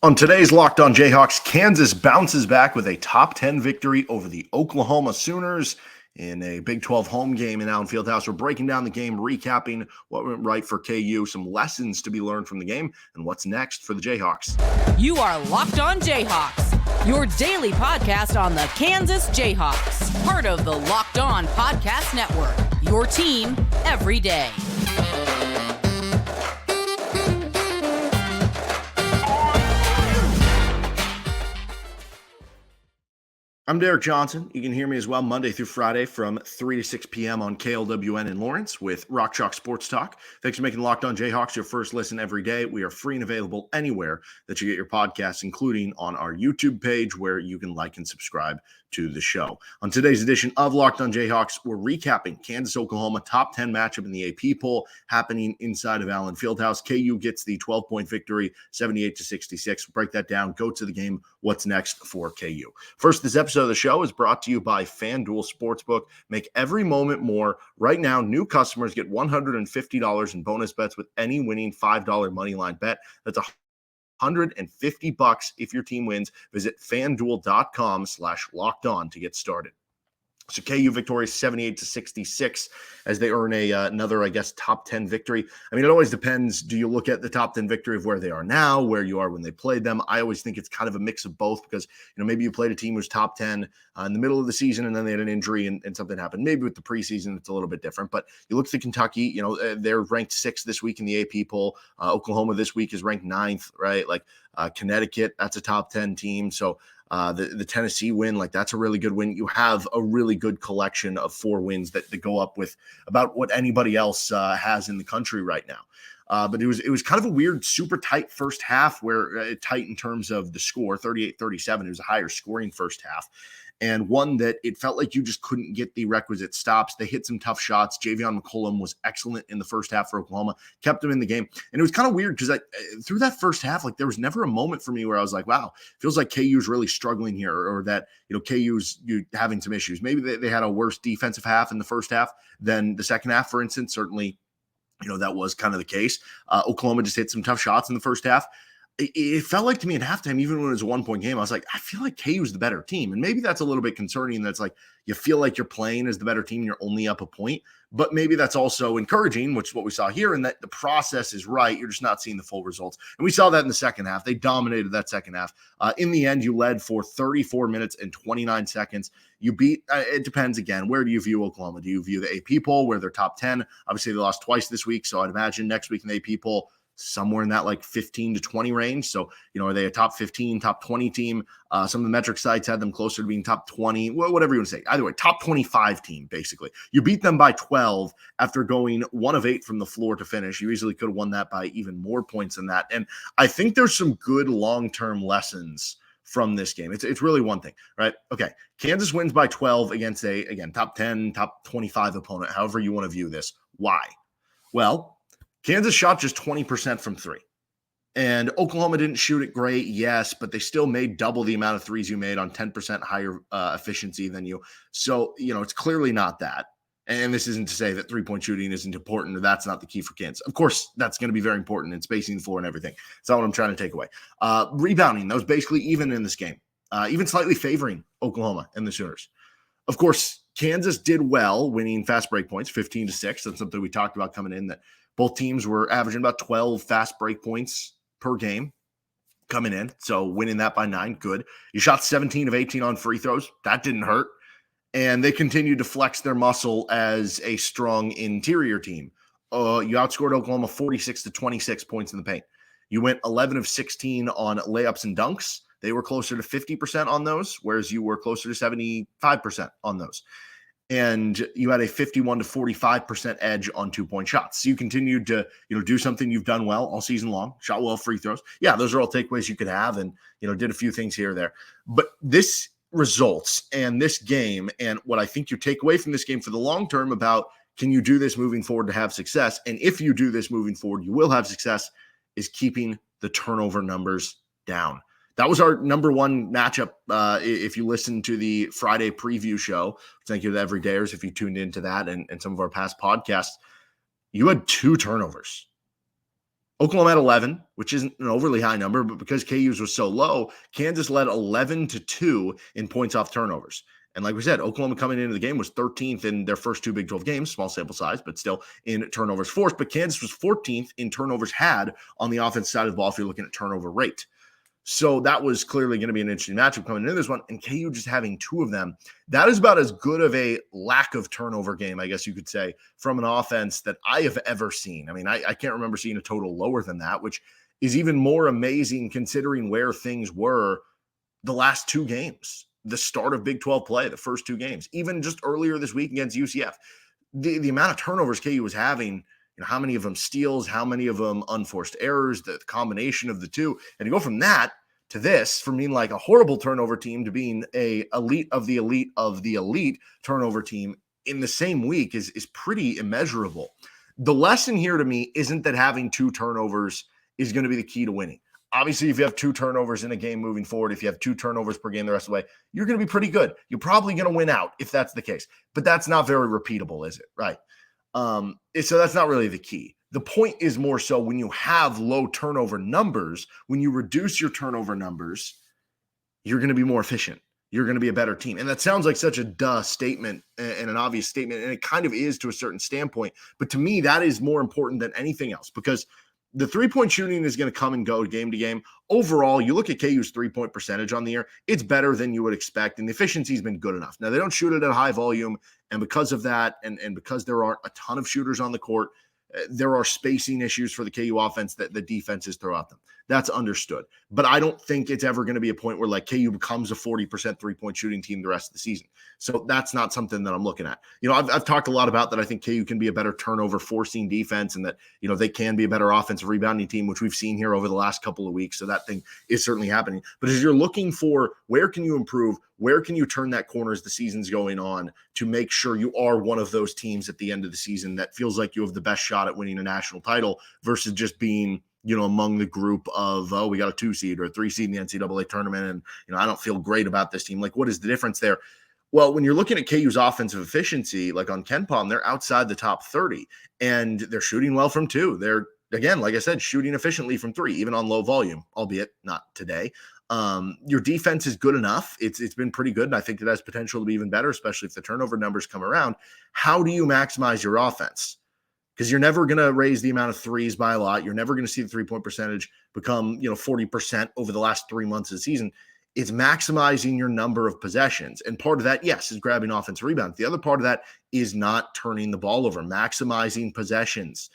On today's Locked On Jayhawks, Kansas bounces back with a top 10 victory over the Oklahoma Sooners in a Big 12 home game in Allen Fieldhouse. We're breaking down the game, recapping what went right for KU, some lessons to be learned from the game, and what's next for the Jayhawks. You are Locked On Jayhawks, your daily podcast on the Kansas Jayhawks, part of the Locked On Podcast Network, your team every day. I'm Derek Johnson. You can hear me as well Monday through Friday from 3 to 6 p.m. on KLWN in Lawrence with Rock Chalk Sports Talk. Thanks for making Locked On Jayhawks your first listen every day. We are free and available anywhere that you get your podcasts, including on our YouTube page where you can like and subscribe to the show. On today's edition of Locked On Jayhawks, we're recapping Kansas-Oklahoma top 10 matchup in the AP poll happening inside of Allen Fieldhouse. KU gets the 12-point victory, 78-66. We'll break that down, go to the game, what's next for KU. First, this episode of the show is brought to you by FanDuel Sportsbook. Make every moment more. Right now, new customers get $150 in bonus bets with any winning $5 moneyline bet. That's $150 if your team wins. Visit FanDuel.com/lockedon to get started. So KU victorious 78-66 as they earn another, top 10 victory. I mean, it always depends. Do you look at the top 10 victory of where they are now, where you are when they played them? I always think it's kind of a mix of both because, maybe you played a team who's top 10 in the middle of the season and then they had an injury and something happened. Maybe with the preseason, it's a little bit different. But you look to Kentucky, they're ranked 6th this week in the AP poll. Oklahoma this week is ranked 9th, right? Connecticut, that's a top 10 team. So the Tennessee win, that's a really good win. You have a really good collection of 4 wins that go up with about what anybody else has in the country right now. But it was kind of a weird, super tight first half where tight in terms of the score, 38-37. It was a higher scoring first half. And one that it felt like you just couldn't get the requisite stops. They hit some tough shots. McCullar was excellent in the first half for Oklahoma, kept them in the game. And it was kind of weird because through that first half, there was never a moment for me where I was like, wow, feels like KU's really struggling here or that, KU's having some issues. Maybe they had a worse defensive half in the first half than the second half, for instance. Certainly, that was kind of the case. Oklahoma just hit some tough shots in the first half. It felt like to me at halftime, even when it was a 1-point game, I was like, I feel like KU's the better team. And maybe that's a little bit concerning. That's you feel like you're playing as the better team and you're only up a point. But maybe that's also encouraging, which is what we saw here, and that the process is right. You're just not seeing the full results. And we saw that in the second half. They dominated that second half. In the end, you led for 34 minutes and 29 seconds. You beat, it depends again. Where do you view Oklahoma? Do you view the AP poll where they're top 10? Obviously, they lost twice this week. So I'd imagine next week in the AP poll, somewhere in that 15 to 20 range. So, are they a top 15, top 20 team? Some of the metric sites had them closer to being top 20, whatever you want to say. Either way, top 25 team, basically. You beat them by 12 after going 1 of 8 from the floor to finish. You easily could have won that by even more points than that. And I think there's some good long-term lessons from this game. It's really one thing, right? Okay, Kansas wins by 12 against top 10, top 25 opponent, however you want to view this. Why? Well, Kansas shot just 20% from 3. And Oklahoma didn't shoot it great, yes, but they still made double the amount of threes you made on 10% higher efficiency than you. So, it's clearly not that. And this isn't to say that three-point shooting isn't important or that's not the key for Kansas. Of course, that's going to be very important in spacing the floor and everything. That's not what I'm trying to take away. Rebounding, that was basically even in this game, even slightly favoring Oklahoma and the Sooners. Of course, Kansas did well, winning fast break points, 15-6. That's something we talked about coming in, that both teams were averaging about 12 fast break points per game coming in. So winning that by 9, good. You shot 17 of 18 on free throws. That didn't hurt. And they continued to flex their muscle as a strong interior team. You outscored Oklahoma 46-26 points in the paint. You went 11 of 16 on layups and dunks. They were closer to 50% on those, whereas you were closer to 75% on those. And you had a 51-45% edge on 2-point shots. So you continued to, do something you've done well all season long, shot well free throws. Yeah, those are all takeaways you could have and, did a few things here or there. But this results and this game and what I think you take away from this game for the long term about can you do this moving forward to have success? And if you do this moving forward, you will have success, is keeping the turnover numbers down. That was our number one matchup. If you listen to the Friday preview show, thank you to Everydayers if you tuned into that and some of our past podcasts, you had 2 turnovers. Oklahoma had 11, which isn't an overly high number, but because KU's was so low, Kansas led 11-2 in points off turnovers. And like we said, Oklahoma coming into the game was 13th in their first two Big 12 games, small sample size, but still in turnovers forced. But Kansas was 14th in turnovers had on the offense side of the ball if you're looking at turnover rate. So that was clearly going to be an interesting matchup coming into this one. And KU just having two of them, that is about as good of a lack of turnover game, I guess you could say, from an offense that I have ever seen. I mean, I can't remember seeing a total lower than that, which is even more amazing considering where things were the last two games, the start of Big 12 play, the first two games, even just earlier this week against UCF. The amount of turnovers KU was having, how many of them steals, how many of them unforced errors, the combination of the two. And to go from that to this, from being like a horrible turnover team to being a elite of the elite of the elite turnover team in the same week is pretty immeasurable. The lesson here to me isn't that having two turnovers is going to be the key to winning. Obviously, if you have two turnovers in a game moving forward, if you have two turnovers per game the rest of the way, you're going to be pretty good. You're probably going to win out if that's the case. But that's not very repeatable, is it? Right. So that's not really the key. The point is more so when you have low turnover numbers, when you reduce your turnover numbers, you're going to be more efficient. You're going to be a better team. And that sounds like such a duh statement and an obvious statement, and it kind of is to a certain standpoint. But to me, that is more important than anything else because the three-point shooting is going to come and go game to game. Overall, you look at KU's three-point percentage on the year, it's better than you would expect, and the efficiency has been good enough. Now, they don't shoot it at a high volume, and because of that, and because there aren't a ton of shooters on the court, there are spacing issues for the KU offense that the defenses throw at them. That's understood. But I don't think it's ever going to be a point where like KU becomes a 40% three-point shooting team the rest of the season. So that's not something that I'm looking at. I've talked a lot about that. I think KU can be a better turnover forcing defense and that, they can be a better offensive rebounding team, which we've seen here over the last couple of weeks. So that thing is certainly happening. But as you're looking for where can you improve, where can you turn that corner as the season's going on to make sure you are one of those teams at the end of the season that feels like you have the best shot at winning a national title versus just being, among the group of, we got a 2 seed or a 3 seed in the NCAA tournament. And, I don't feel great about this team. Like, what is the difference there? Well, when you're looking at KU's offensive efficiency, like on KenPom, they're outside the top 30 and they're shooting well from two. They're, again, like I said, shooting efficiently from three, even on low volume, albeit not today. Your defense is good enough. It's been pretty good. And I think it has potential to be even better, especially if the turnover numbers come around. How do you maximize your offense? Because you're never going to raise the amount of threes by a lot. You're never going to see the 3-point percentage become, 40% over the last 3 months of the season. It's maximizing your number of possessions. And part of that, yes, is grabbing offensive rebounds. The other part of that is not turning the ball over, maximizing possessions.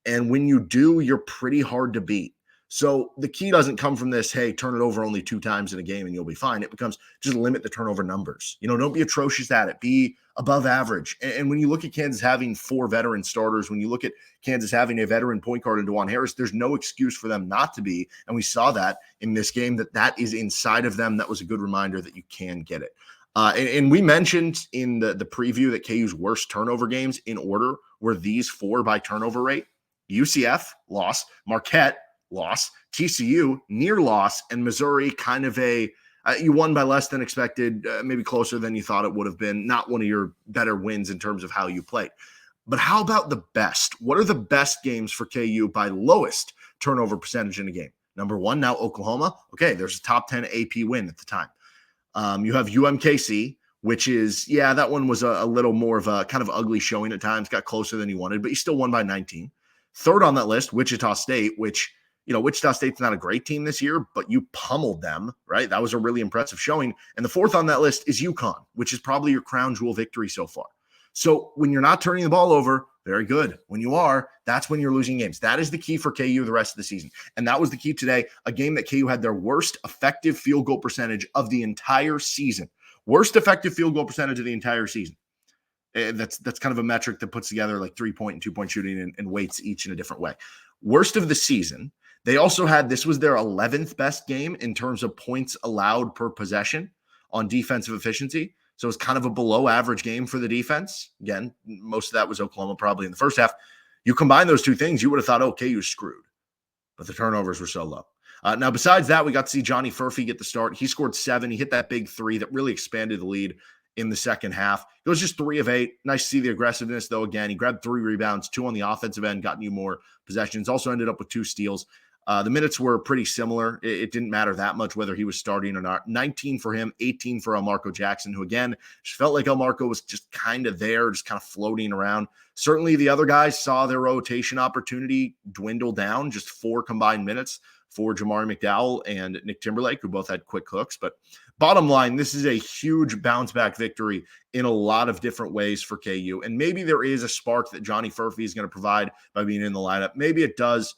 And when you do, you're pretty hard to beat. So the key doesn't come from this, hey, turn it over only 2 times in a game and you'll be fine. It becomes just limit the turnover numbers. Don't be atrocious at it. Be above average. And when you look at Kansas having 4 veteran starters, when you look at Kansas having a veteran point guard in Dajuan Harris, there's no excuse for them not to be. And we saw that in this game, that is inside of them. That was a good reminder that you can get it. And we mentioned in the preview that KU's worst turnover games in order were these 4 by turnover rate. UCF, loss. Marquette, loss. TCU, near loss. And Missouri, kind of you won by less than expected, maybe closer than you thought it would have been. Not one of your better wins in terms of how you played. But how about the best? What are the best games for KU by lowest turnover percentage in a game? Number 1, now Oklahoma. Okay, there's a top 10 AP win at the time. You have UMKC, which is, that one was a little more of a kind of ugly showing at times, got closer than you wanted, but you still won by 19. Third on that list, Wichita State, which, Wichita State's not a great team this year, but you pummeled them, right? That was a really impressive showing. And the fourth on that list is UConn, which is probably your crown jewel victory so far. So when you're not turning the ball over, very good. When you are, that's when you're losing games. That is the key for KU the rest of the season. And that was the key today, a game that KU had their worst effective field goal percentage of the entire season. Worst effective field goal percentage of the entire season. That's kind of a metric that puts together like 3-point and 2-point shooting and weights each in a different way. Worst of the season. They also had, this was their 11th best game in terms of points allowed per possession on defensive efficiency. So it's kind of a below average game for the defense. Again, most of that was Oklahoma probably in the first half. You combine those two things, you would have thought, okay, you're screwed. But the turnovers were so low. Now, besides that, we got to see Johnny Furphy get the start. He scored 7. He hit that big 3 that really expanded the lead. in the second half. It was just 3 of 8. Nice to see the aggressiveness, though. Again, he grabbed 3 rebounds, 2 on the offensive end, got you more possessions. Also ended up with 2 steals. The minutes were pretty similar. It didn't matter that much whether he was starting or not. 19 for him, 18 for Elmarko Jackson, who, again, just felt like Elmarko was just kind of there, just kind of floating around. Certainly the other guys saw their rotation opportunity dwindle down, just 4 combined minutes for Jamari McDowell and Nick Timberlake, who both had quick hooks. But bottom line, this is a huge bounce-back victory in a lot of different ways for KU. And maybe there is a spark that Johnny Furphy is going to provide by being in the lineup. Maybe it does,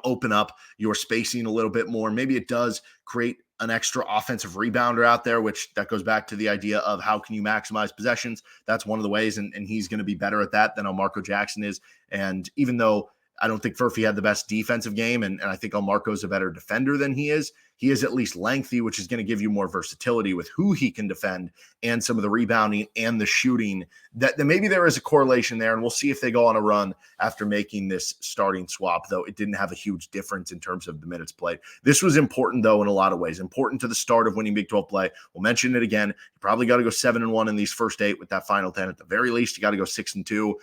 open up your spacing a little bit more. Maybe it does create an extra offensive rebounder out there, which that goes back to the idea of how can you maximize possessions. That's one of the ways, and he's going to be better at that than Elmarko Jackson is. And even though I don't think Furphy had the best defensive game, and I think Elmarko's a better defender than he is at least lengthy, which is going to give you more versatility with who he can defend and some of the rebounding and the shooting. That maybe there is a correlation there, and we'll see if they go on a run after making this starting swap, though it didn't have a huge difference in terms of the minutes played. This was important, though, in a lot of ways. Important to the start of winning Big 12 play. We'll mention it again. You probably got to go 7-1 in these first 8 with that final 10. At the very least, you got to go 6-2.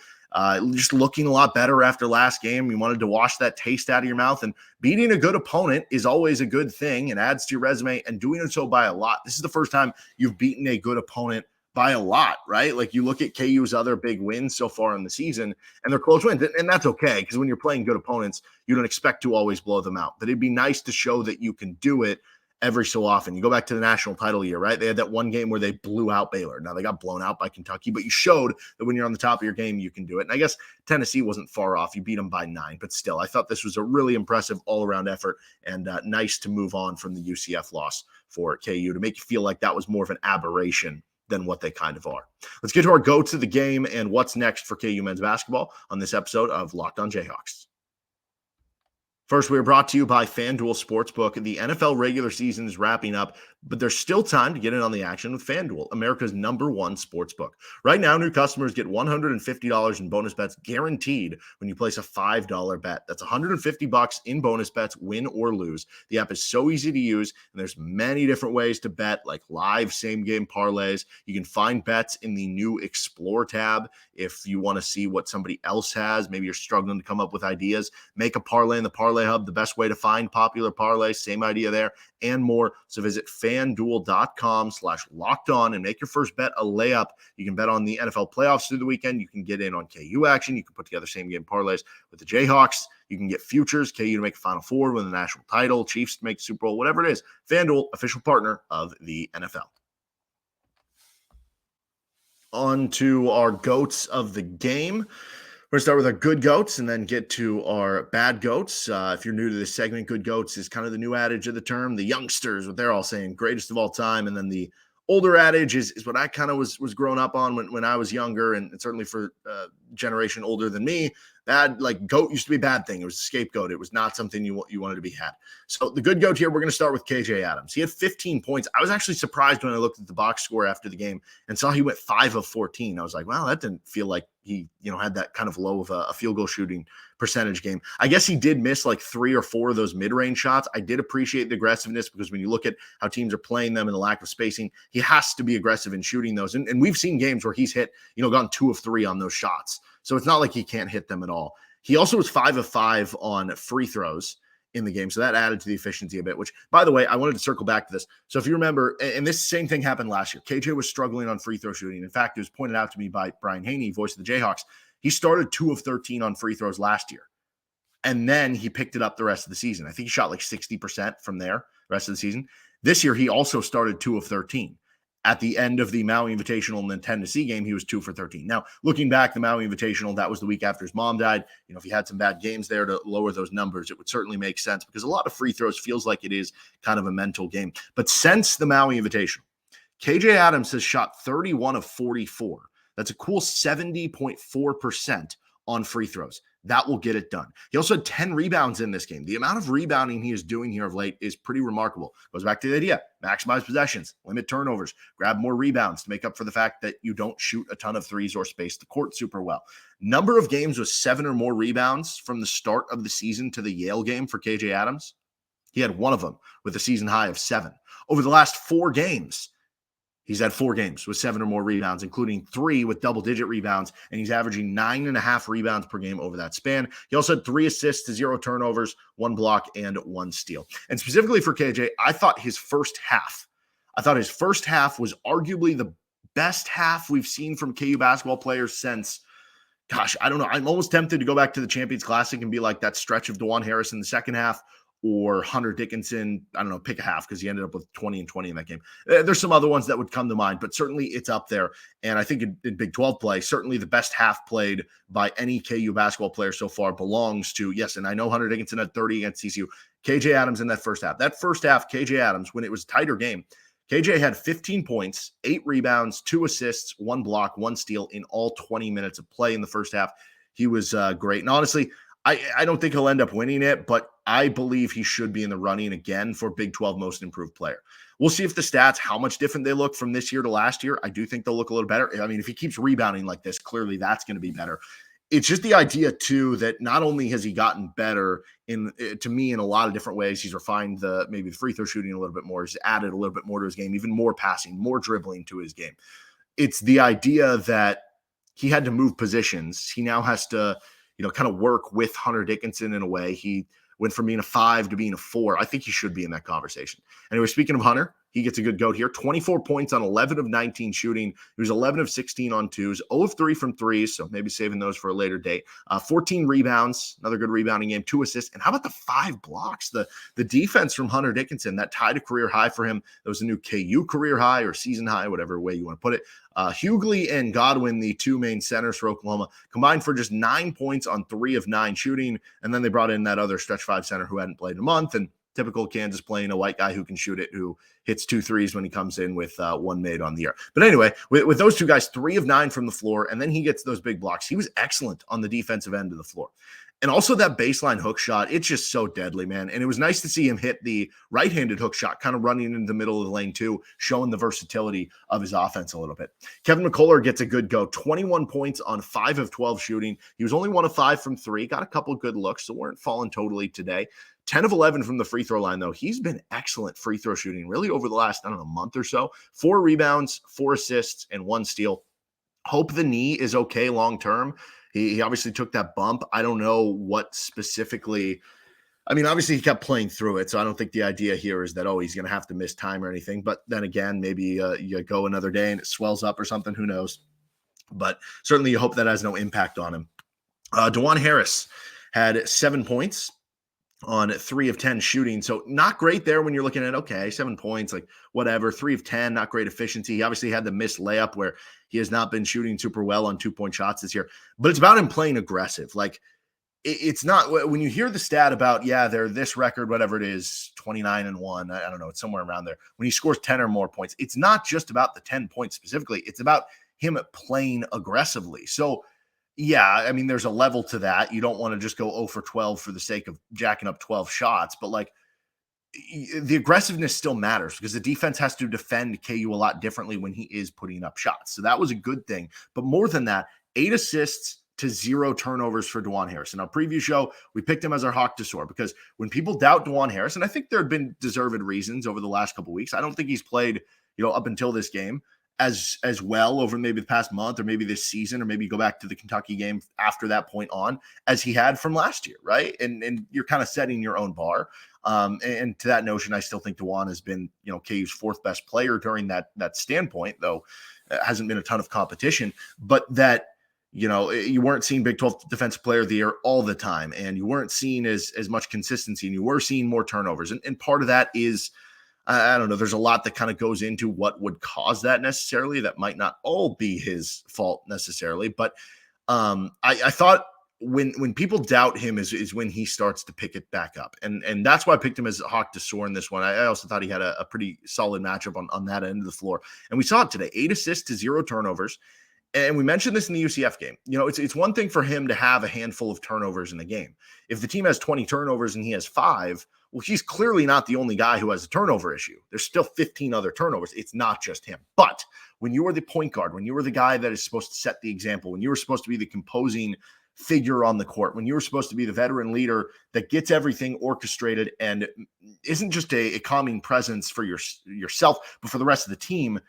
Just looking a lot better after last game. You wanted to wash that taste out of your mouth, and beating a good opponent is always a good thing and adds to your resume, and doing it so by a lot. This is the first time you've beaten a good opponent by a lot, right? Like you look at KU's other big wins so far in the season, and they're close wins, and that's okay, because when you're playing good opponents, you don't expect to always blow them out. But it'd be nice to show that you can do it every so often. You go back to the national title year, right? They had that one game where they blew out Baylor. Now they got blown out by Kentucky, but you showed that when you're on the top of your game, you can do it. And I guess Tennessee wasn't far off. You beat them by 9, but still, I thought this was a really impressive all-around effort, and nice to move on from the UCF loss for KU to make you feel like that was more of an aberration than what they kind of are. Let's get to our go to the game and what's next for KU men's basketball on this episode of Locked On Jayhawks. First, we are brought to you by FanDuel Sportsbook. The NFL regular season is wrapping up, but there's still time to get in on the action with FanDuel, America's #1 sportsbook. Right now, new customers get $150 in bonus bets guaranteed when you place a $5 bet. That's $150 in bonus bets, win or lose. The app is so easy to use, and there's many different ways to bet, like live same-game parlays. You can find bets in the new Explore tab if you want to see what somebody else has. Maybe you're struggling to come up with ideas. Make a parlay in the Parlay Hub, the best way to find popular parlays, same idea there, and more. So visit FanDuel.com/lockedon and make your first bet a layup. You can bet on the NFL playoffs through the weekend. You can get in on KU action. You can put together same-game parlays with the Jayhawks. You can get futures, KU to make a Final Four, win the national title, Chiefs to make the Super Bowl, whatever it is. FanDuel, official partner of the NFL. On to our GOATs of the game. We're going to start with our good GOATs and then get to our bad GOATs. If you're new to this segment, good GOATs is kind of the new adage of the term. The youngsters, what they're all saying, greatest of all time. And then the older adage is what I kind of was growing up on when I was younger, and certainly for a generation older than me. Bad, like GOAT used to be a bad thing. It was a scapegoat. It was not something you wanted to be had. So the good GOAT here, we're going to start with KJ Adams. He had 15 points. I was actually surprised when I looked at the box score after the game and saw he went 5 of 14. I was like, wow, that didn't feel like he, had that kind of low of a field goal shooting percentage game. I guess he did miss like 3 or 4 of those mid-range shots. I did appreciate the aggressiveness, because when you look at how teams are playing them and the lack of spacing, he has to be aggressive in shooting those. And we've seen games where he's hit, gotten 2 of 3 on those shots. So it's not like he can't hit them at all. He also was 5 of 5 on free throws in the game. So that added to the efficiency a bit, which, by the way, I wanted to circle back to this. So if you remember, and this same thing happened last year, KJ was struggling on free throw shooting. In fact, it was pointed out to me by Brian Haney, voice of the Jayhawks. He started 2 of 13 on free throws last year, and then he picked it up the rest of the season. I think he shot like 60% from there the rest of the season. This year, he also started 2 of 13. At the end of the Maui Invitational and the Tennessee game, he was 2 for 13. Now, looking back, the Maui Invitational, that was the week after his mom died. If he had some bad games there to lower those numbers, it would certainly make sense, because a lot of free throws feels like it is kind of a mental game. But since the Maui Invitational, KJ Adams has shot 31 of 44. That's a cool 70.4% on free throws. That will get it done. He also had 10 rebounds in this game. The amount of rebounding he is doing here of late is pretty remarkable. Goes back to the idea, maximize possessions, limit turnovers, grab more rebounds to make up for the fact that you don't shoot a ton of threes or space the court super well. Number of games with 7 or more rebounds from the start of the season to the Yale game for KJ Adams. He had 1 of them with a season high of 7. Over the last 4 games, He's had 4 games with 7 or more rebounds, including 3 with double-digit rebounds, and he's averaging 9.5 rebounds per game over that span. He also had 3 assists to 0 turnovers, 1 block, and 1 steal. And specifically for KJ, I thought his first half was arguably the best half we've seen from KU basketball players since, gosh, I don't know. I'm almost tempted to go back to the Champions Classic and be like that stretch of Dajuan Harris in the second half, or Hunter Dickinson. I don't know, pick a half, because he ended up with 20 and 20 in that game. There's some other ones that would come to mind, but certainly it's up there. And I think in Big 12 play, certainly the best half played by any KU basketball player so far belongs to, yes, and I know Hunter Dickinson had 30 against TCU, KJ Adams in that first half. That first half, KJ Adams, when it was a tighter game, KJ had 15 points, 8 rebounds, 2 assists, 1 block, 1 steal in all 20 minutes of play in the first half. He was great. And honestly, I don't think he'll end up winning it, but I believe he should be in the running again for Big 12 Most Improved Player. We'll see if the stats, how much different they look from this year to last year. I do think they'll look a little better. I mean, if he keeps rebounding like this, clearly that's going to be better. It's just the idea, too, that not only has he gotten better to me in a lot of different ways, he's refined maybe the free throw shooting a little bit more, he's added a little bit more to his game, even more passing, more dribbling to his game. It's the idea that he had to move positions. He now has to, kind of work with Hunter Dickinson in a way. He went from being a 5 to being a 4. I think he should be in that conversation. Anyway, speaking of Hunter, he gets a good goat here. 24 points on 11 of 19 shooting. He was 11 of 16 on 2s, 0 of 3 from 3s, so maybe saving those for a later date. 14 rebounds, another good rebounding game, 2 assists. And how about the 5 blocks? The defense from Hunter Dickinson, that tied a career high for him. That was a new KU career high or season high, whatever way you want to put it. Hughley and Godwin, the 2 main centers for Oklahoma, combined for just 9 points on 3 of 9 shooting. And then they brought in that other stretch 5 center who hadn't played in a month. And typical Kansas playing a white guy who can shoot it, who hits 2 threes when he comes in with 1 made on the year. But anyway, with those 2 guys, 3 of 9 from the floor, and then he gets those big blocks. He was excellent on the defensive end of the floor. And also that baseline hook shot, it's just so deadly, man. And it was nice to see him hit the right-handed hook shot, kind of running into the middle of the lane too, showing the versatility of his offense a little bit. Kevin McCullar gets a good go, 21 points on 5 of 12 shooting. He was only 1 of 5 from 3, got a couple of good looks, so weren't falling totally today. 10 of 11 from the free throw line, though. He's been excellent free throw shooting really over the last, month or so. 4 rebounds, 4 assists, and 1 steal. Hope the knee is okay long-term. He obviously took that bump. I don't know what specifically. I mean, obviously he kept playing through it, so I don't think the idea here is that, he's going to have to miss time or anything. But then again, maybe you go another day and it swells up or something. Who knows? But certainly you hope that has no impact on him. Dajuan Harris had 7 points on 3 of 10 shooting. So not great there when you're looking at, 7 points, like whatever, 3 of 10, not great efficiency. He obviously had the missed layup where he has not been shooting super well on 2-point shots this year, but it's about him playing aggressive. Like it's not, when you hear the stat about, they're this record, whatever it is, 29-1, I don't know, it's somewhere around there. When he scores 10 or more points, it's not just about the 10 points specifically. It's about him playing aggressively. So I mean, there's a level to that. You don't want to just go 0 for 12 for the sake of jacking up 12 shots, but like the aggressiveness still matters because the defense has to defend KU a lot differently when he is putting up shots. So that was a good thing. But more than that, 8 assists to 0 turnovers for Dajuan Harris. In our preview show, we picked him as our hawk to soar because when people doubt Dajuan Harris, and I think there have been deserved reasons over the last couple of weeks, I don't think he's played, up until this game as well over maybe the past month or maybe this season, or maybe go back to the Kentucky game after that point on as he had from last year. Right. And you're kind of setting your own bar. And to that notion, I still think Dajuan has been, KU's 4th best player during that standpoint, though it hasn't been a ton of competition, but that, you weren't seeing Big 12 Defensive Player of the Year all the time, and you weren't seeing as much consistency, and you were seeing more turnovers. And part of that is, I don't know, there's a lot that kind of goes into what would cause that necessarily. That might not all be his fault necessarily, but I thought when people doubt him is when he starts to pick it back up. And that's why I picked him as a hawk to soar in this one. I also thought he had a pretty solid matchup on that end of the floor. And we saw it today, 8 assists to 0 turnovers. And we mentioned this in the UCF game. It's one thing for him to have a handful of turnovers in the game. If the team has 20 turnovers and he has 5, well, he's clearly not the only guy who has a turnover issue. There's still 15 other turnovers. It's not just him. But when you are the point guard, when you are the guy that is supposed to set the example, when you are supposed to be the composing figure on the court, when you are supposed to be the veteran leader that gets everything orchestrated and isn't just a calming presence for yourself, but for the rest of the team,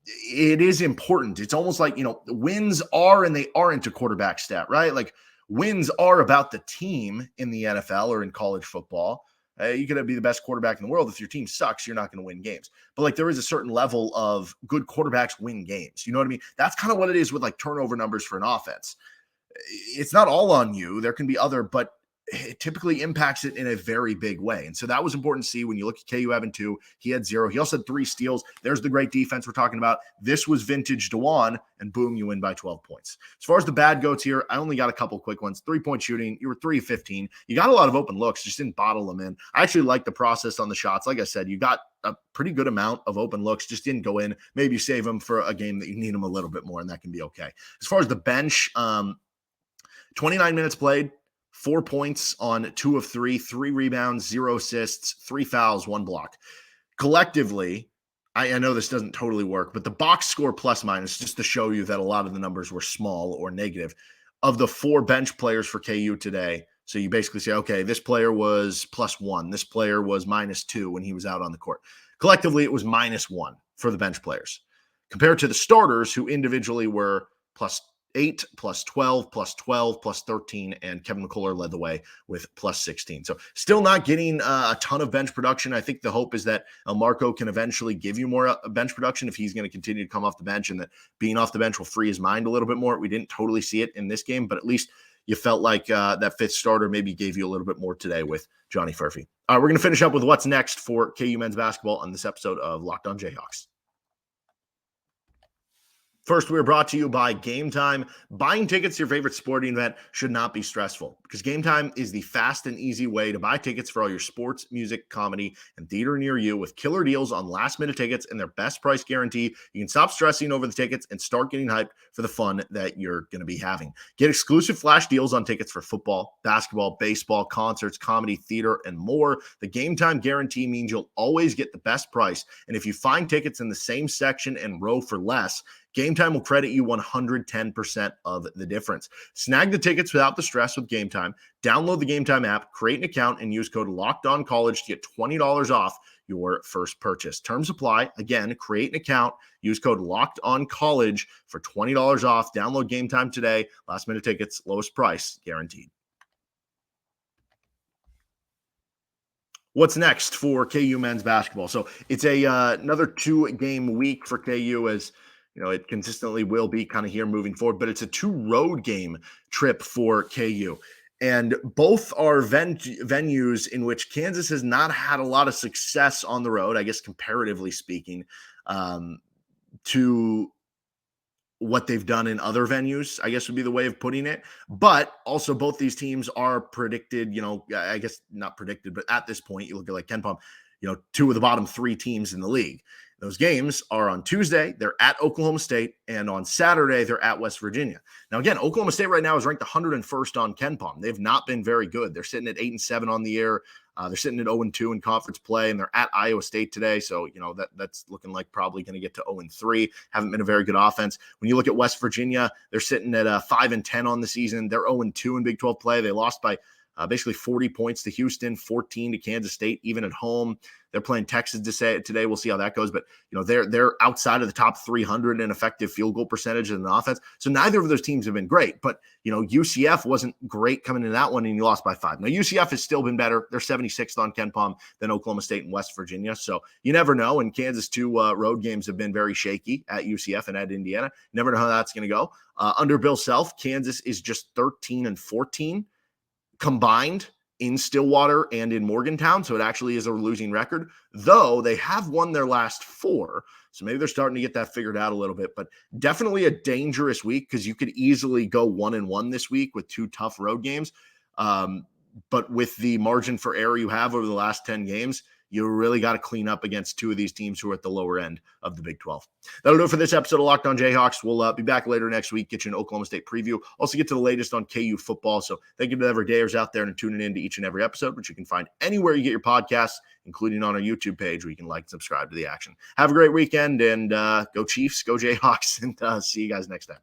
it is important. It's almost like, wins are and they aren't a quarterback stat, right? Like wins are about the team in the NFL or in college football. You could be the best quarterback in the world. If your team sucks, you're not going to win games. But like there is a certain level of good quarterbacks win games. You know what I mean? That's kind of what it is with like turnover numbers for an offense. It's not all on you. There can be other, but it typically impacts it in a very big way. And so that was important to see when you look at KU having 2. He had 0. He also had 3 steals. There's the great defense we're talking about. This was vintage Dajuan, and boom, you win by 12 points. As far as the bad goats here, I only got a couple quick ones. 3-point shooting, you were 3-15. You got a lot of open looks, just didn't bottle them in. I actually like the process on the shots. Like I said, you got a pretty good amount of open looks, just didn't go in. Maybe you save them for a game that you need them a little bit more, and that can be okay. As far as the bench, 29 minutes played, 4 points on 2 of 3, 3 rebounds, 0 assists, 3 fouls, 1 block. Collectively, I know this doesn't totally work, but the box score plus minus, just to show you that a lot of the numbers were small or negative, of the 4 bench players for KU today. So you basically say, okay, this player was +1. This player was -2 when he was out on the court. Collectively, it was -1 for the bench players compared to the starters who individually were +8, +12, +12, +13, and Kevin McCullar led the way with +16. So still not getting a ton of bench production. I think the hope is that Marco can eventually give you more bench production if he's going to continue to come off the bench, and that being off the bench will free his mind a little bit more. We didn't totally see it in this game, but at least you felt like that 5th starter maybe gave you a little bit more today with Johnny Furphy. All right, we're going to finish up with what's next for KU men's basketball on this episode of Locked On Jayhawks. First, we are brought to you by Gametime. Buying tickets to your favorite sporting event should not be stressful because Gametime is the fast and easy way to buy tickets for all your sports, music, comedy, and theater near you with killer deals on last-minute tickets and their best price guarantee. You can stop stressing over the tickets and start getting hyped for the fun that you're going to be having. Get exclusive flash deals on tickets for football, basketball, baseball, concerts, comedy, theater, and more. The Gametime guarantee means you'll always get the best price, and if you find tickets in the same section and row for less, Gametime will credit you 110% of the difference. Snag the tickets without the stress with Gametime. Download the Gametime app, create an account, and use code LOCKEDONCollege to get $20 off your first purchase. Terms apply. Again, create an account, use code LOCKEDONCollege for $20 off. Download Gametime today. Last minute tickets, lowest price guaranteed. What's next for KU men's basketball? So it's another 2-game week for KU, as it consistently will be kind of here moving forward, but it's a 2 road game trip for KU. And both are venues in which Kansas has not had a lot of success on the road, I guess, comparatively speaking, to what they've done in other venues, I guess would be the way of putting it. But also both these teams are predicted, I guess not predicted, but at this point, you look at like KenPom, 2 of the bottom 3 teams in the league. Those games are on Tuesday. They're at Oklahoma State. And on Saturday, they're at West Virginia. Now, again, Oklahoma State right now is ranked 101st on KenPom. They've not been very good. They're sitting at 8-7 on the year. They're sitting at 0-2 in conference play, and they're at Iowa State today. So, that's looking like probably going to get to 0-3. Haven't been a very good offense. When you look at West Virginia, they're sitting at 5-10 on the season. They're 0-2 in Big 12 play. They lost by basically 40 points to Houston, 14 to Kansas State, even at home. They're playing Texas today. We'll see how that goes. But, they're outside of the top 300 in effective field goal percentage in an offense. So neither of those teams have been great. But, UCF wasn't great coming into that one, and you lost by 5. Now, UCF has still been better. They're 76th on KenPom than Oklahoma State and West Virginia. So you never know. And Kansas' 2 road games have been very shaky at UCF and at Indiana. Never know how that's going to go. Under Bill Self, Kansas is just 13-14. Combined in Stillwater and in Morgantown. So it actually is a losing record, though they have won their last 4. So maybe they're starting to get that figured out a little bit, but definitely a dangerous week because you could easily go 1-1 this week with 2 tough road games. But with the margin for error you have over the last 10 games, you really got to clean up against 2 of these teams who are at the lower end of the Big 12. That'll do it for this episode of Locked On Jayhawks. We'll be back later next week, get you an Oklahoma State preview. Also get to the latest on KU football. So thank you to the everydayers out there and tuning in to each and every episode, which you can find anywhere you get your podcasts, including on our YouTube page where you can like and subscribe to the action. Have a great weekend, and go Chiefs, go Jayhawks, and see you guys next time.